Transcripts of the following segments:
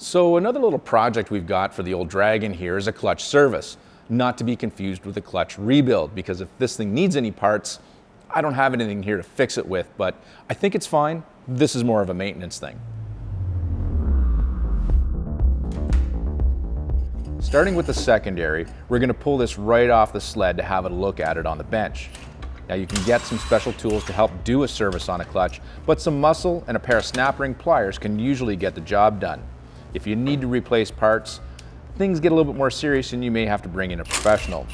So another little project we've got for the old Dragon here is a clutch service, not to be confused with a clutch rebuild, because if this thing needs any parts, I don't have anything here to fix it with, but I think it's fine. This is more of a maintenance thing. Starting with the secondary, we're going to pull this right off the sled to have a look at it on the bench. Now you can get some special tools to help do a service on a clutch, but some muscle and a pair of snap ring pliers can usually get the job done. If you need to replace parts, things get a little bit more serious and you may have to bring in a professional.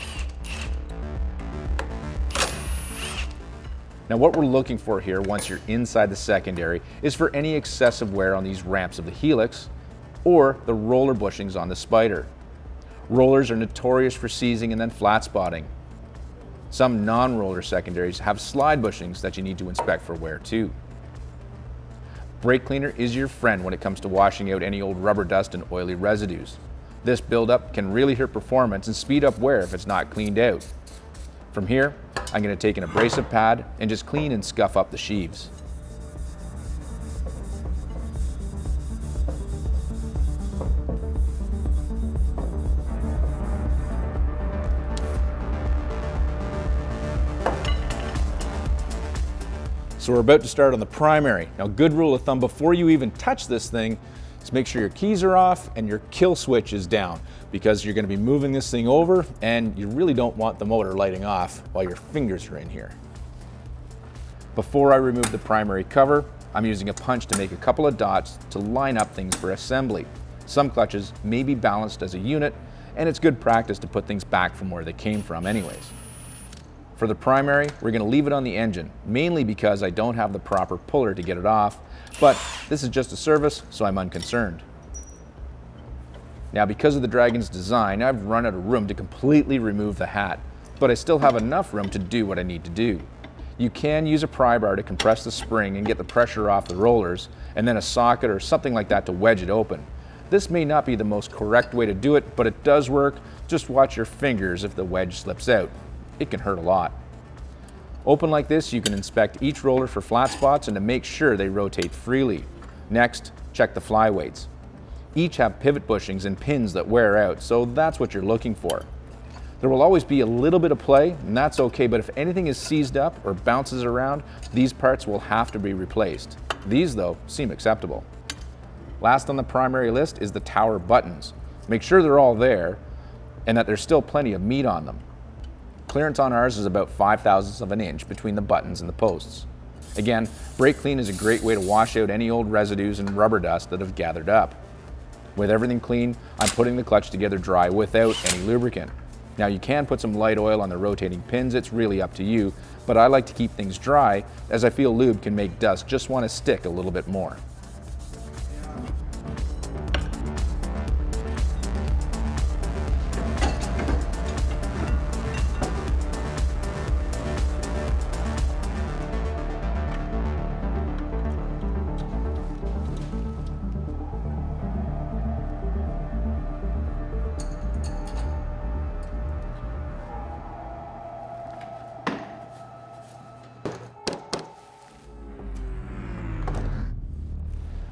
Now what we're looking for here once you're inside the secondary is for any excessive wear on these ramps of the Helix or the roller bushings on the Spider. Rollers are notorious for seizing and then flat spotting. Some non-roller secondaries have slide bushings that you need to inspect for wear too. Brake cleaner is your friend when it comes to washing out any old rubber dust and oily residues. This buildup can really hurt performance and speed up wear if it's not cleaned out. From here, I'm going to take an abrasive pad and just clean and scuff up the sheaves. So we're about to start on the primary. Now, good rule of thumb before you even touch this thing is make sure your keys are off and your kill switch is down, because you're going to be moving this thing over and you really don't want the motor lighting off while your fingers are in here. Before I remove the primary cover, I'm using a punch to make a couple of dots to line up things for assembly. Some clutches may be balanced as a unit, and it's good practice to put things back from where they came from anyways. For the primary, we're going to leave it on the engine, mainly because I don't have the proper puller to get it off, but this is just a service, so I'm unconcerned. Now, because of the Dragon's design, I've run out of room to completely remove the hat, but I still have enough room to do what I need to do. You can use a pry bar to compress the spring and get the pressure off the rollers, and then a socket or something like that to wedge it open. This may not be the most correct way to do it, but it does work. Just watch your fingers if the wedge slips out. It can hurt a lot. Open like this, you can inspect each roller for flat spots and to make sure they rotate freely. Next, check the flyweights. Each have pivot bushings and pins that wear out, so that's what you're looking for. There will always be a little bit of play, and that's okay, but if anything is seized up or bounces around, these parts will have to be replaced. These, though, seem acceptable. Last on the primary list is the tower buttons. Make sure they're all there and that there's still plenty of meat on them. Clearance on ours is about 5/1000ths of an inch between the buttons and the posts. Again, brake clean is a great way to wash out any old residues and rubber dust that have gathered up. With everything clean, I'm putting the clutch together dry without any lubricant. Now you can put some light oil on the rotating pins, it's really up to you, but I like to keep things dry as I feel lube can make dust just want to stick a little bit more.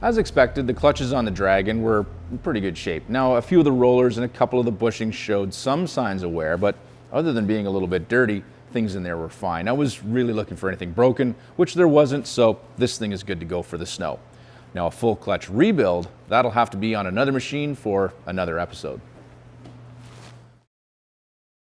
As expected, the clutches on the Dragon were in pretty good shape. Now, a few of the rollers and a couple of the bushings showed some signs of wear, but other than being a little bit dirty, things in there were fine. I was really looking for anything broken, which there wasn't, so this thing is good to go for the snow. Now, a full clutch rebuild, that'll have to be on another machine for another episode.